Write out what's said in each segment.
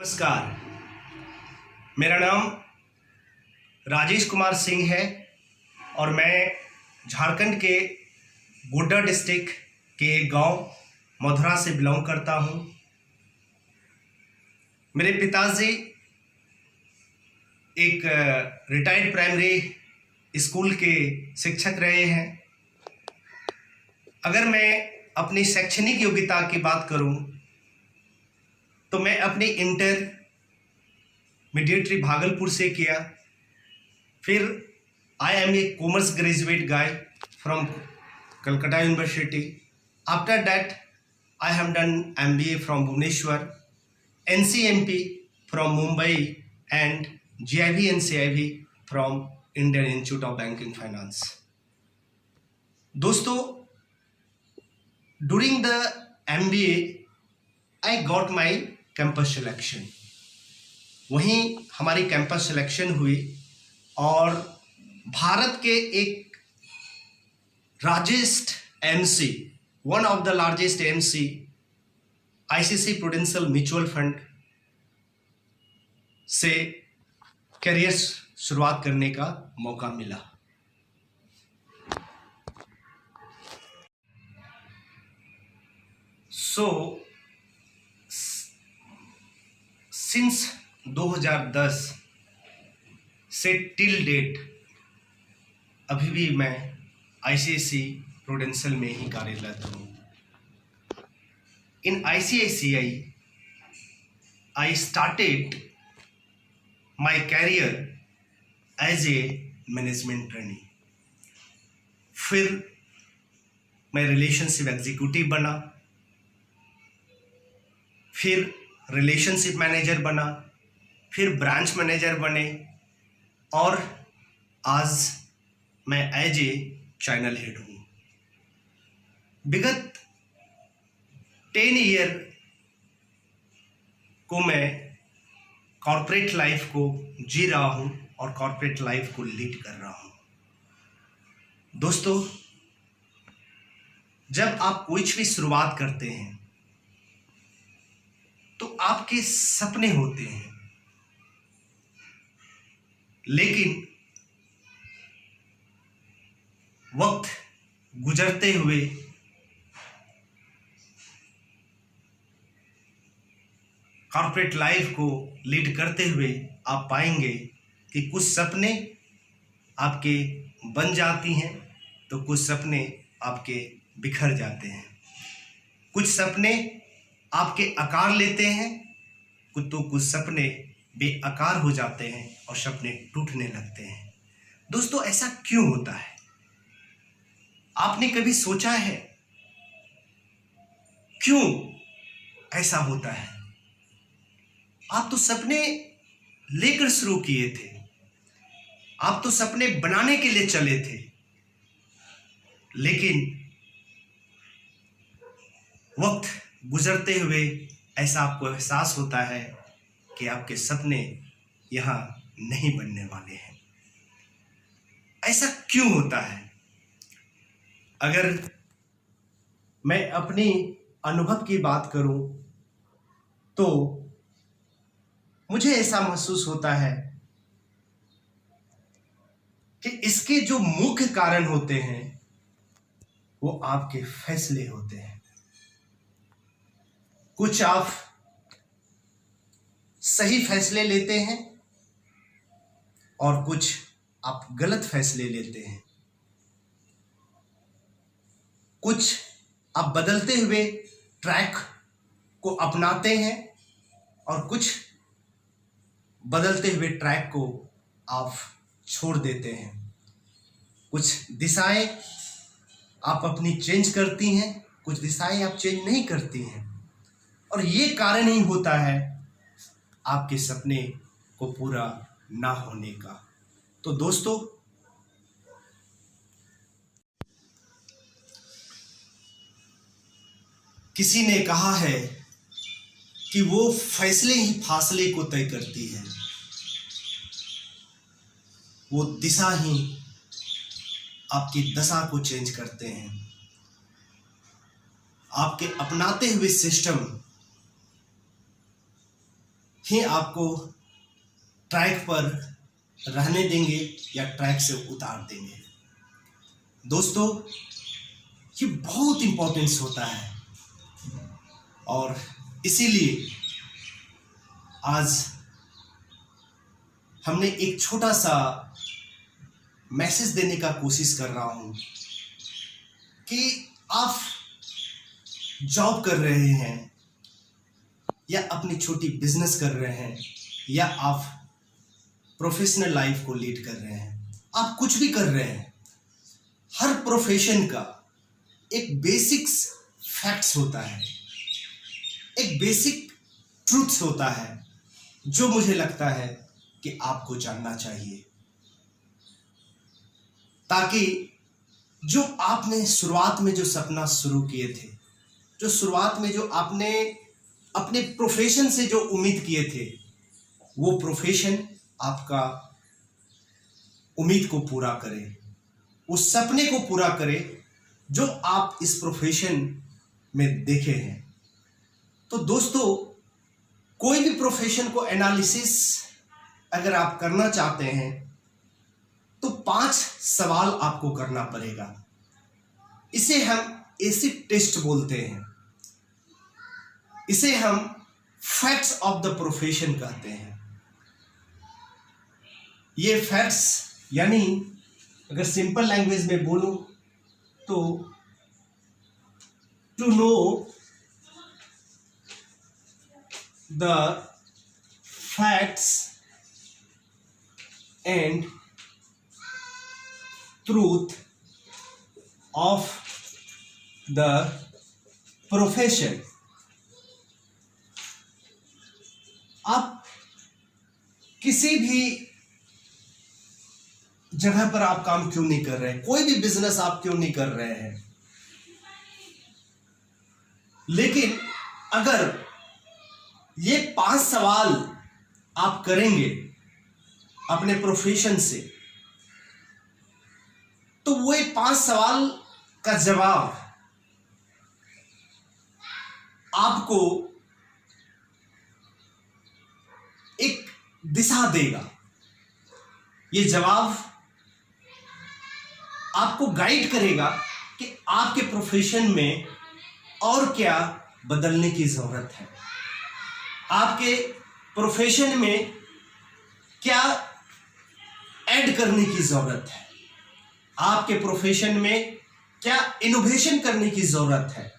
नमस्कार। मेरा नाम राजेश कुमार सिंह है और मैं झारखंड के गोड्डा डिस्ट्रिक्ट के एक गांव मधुरा से बिलोंग करता हूं। मेरे पिताजी एक रिटायर्ड प्राइमरी स्कूल के शिक्षक रहे हैं। अगर मैं अपनी शैक्षणिक योग्यता की बात करूं तो मैं अपनी इंटरमीडिएटरी भागलपुर से किया। फिर I am a commerce graduate guy from Calcutta university. After that I have done MBA from Bhubaneswar, NCMP from Mumbai and GIV and CIV फ्रॉम Indian institute of banking finance. दोस्तों, during the MBA I got my campus selection. वहीं हमारी campus selection हुई और भारत के एक largest MC, one of the largest MC, ICICI prudential mutual fund से career शुरुआत करने का मौका मिला। सिंस 2010 से टिल डेट अभी भी मैं ICICI प्रूडेंशियल में ही कार्यरत हूँ। In ICICI I started my career as a management trainee. फिर मैं रिलेशनशिप एग्जीक्यूटिव बना, फिर रिलेशनशिप मैनेजर बना, फिर ब्रांच मैनेजर बने और आज मैं एज ए चैनल हेड हूँ। विगत 10 ईयर को मैं कॉर्पोरेट लाइफ को जी रहा हूँ और कॉर्पोरेट लाइफ को लीड कर रहा हूँ। दोस्तों, जब आप कुछ भी शुरुआत करते हैं तो आपके सपने होते हैं, लेकिन वक्त गुजरते हुए कॉर्पोरेट लाइफ को लीड करते हुए आप पाएंगे कि कुछ सपने आपके बन जाती हैं तो कुछ सपने आपके बिखर जाते हैं। कुछ सपने आपके आकार लेते हैं तो कुछ सपने बेआकार हो जाते हैं और सपने टूटने लगते हैं। दोस्तों, ऐसा क्यों होता है? आपने कभी सोचा है क्यों ऐसा होता है? आप तो सपने लेकर शुरू किए थे, आप तो सपने बनाने के लिए चले थे, लेकिन वक्त गुजरते हुए ऐसा आपको एहसास होता है कि आपके सपने यहां नहीं बनने वाले हैं। ऐसा क्यों होता है? अगर मैं अपनी अनुभव की बात करूं तो मुझे ऐसा महसूस होता है कि इसके जो मुख्य कारण होते हैं वो आपके फैसले होते हैं। कुछ आप सही फैसले लेते हैं और कुछ आप गलत फैसले लेते हैं। कुछ आप बदलते हुए ट्रैक को अपनाते हैं और कुछ बदलते हुए ट्रैक को आप छोड़ देते हैं। कुछ दिशाएं आप अपनी चेंज करती हैं, कुछ दिशाएं आप चेंज नहीं करती हैं, और ये कारण ही होता है आपके सपने को पूरा ना होने का। तो दोस्तों, किसी ने कहा है कि वो फैसले ही फासले को तय करती है, वो दिशा ही आपकी दशा को चेंज करते हैं। आपके अपनाते हुए सिस्टम ही आपको ट्रैक पर रहने देंगे या ट्रैक से उतार देंगे। दोस्तों, ये बहुत इंपॉर्टेंस होता है और इसीलिए आज हमने एक छोटा सा मैसेज देने का कोशिश कर रहा हूं कि आप जॉब कर रहे हैं या अपनी छोटी बिजनेस कर रहे हैं या आप प्रोफेशनल लाइफ को लीड कर रहे हैं, आप कुछ भी कर रहे हैं, हर प्रोफेशन का एक बेसिक्स फैक्ट्स होता है, एक बेसिक ट्रूथ्स होता है जो मुझे लगता है कि आपको जानना चाहिए, ताकि जो आपने शुरुआत में जो सपना शुरू किए थे, जो शुरुआत में जो आपने अपने प्रोफेशन से जो उम्मीद किए थे, वो प्रोफेशन आपका उम्मीद को पूरा करे, उस सपने को पूरा करे जो आप इस प्रोफेशन में देखे हैं। तो दोस्तों, कोई भी प्रोफेशन को एनालिसिस अगर आप करना चाहते हैं तो 5 सवाल आपको करना पड़ेगा। इसे हम एसिड टेस्ट बोलते हैं, इसे हम फैक्ट्स ऑफ द प्रोफेशन कहते हैं। ये फैक्ट्स यानी अगर सिंपल लैंग्वेज में बोलूं तो to know the facts and truth of the profession. आप किसी भी जगह पर आप काम क्यों नहीं कर रहे हैं, कोई भी बिजनेस आप क्यों नहीं कर रहे हैं, लेकिन अगर ये 5 सवाल आप करेंगे अपने प्रोफेशन से, तो वो 5 सवाल का जवाब आपको एक दिशा देगा। ये जवाब आपको गाइड करेगा कि आपके प्रोफेशन में और क्या बदलने की जरूरत है, आपके प्रोफेशन में क्या ऐड करने की जरूरत है, आपके प्रोफेशन में क्या इनोवेशन करने की जरूरत है।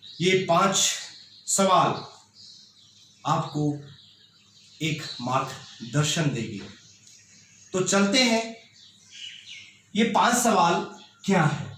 ये 5 सवाल आपको एक मार्गदर्शन देगी। तो चलते हैं, ये 5 सवाल क्या है।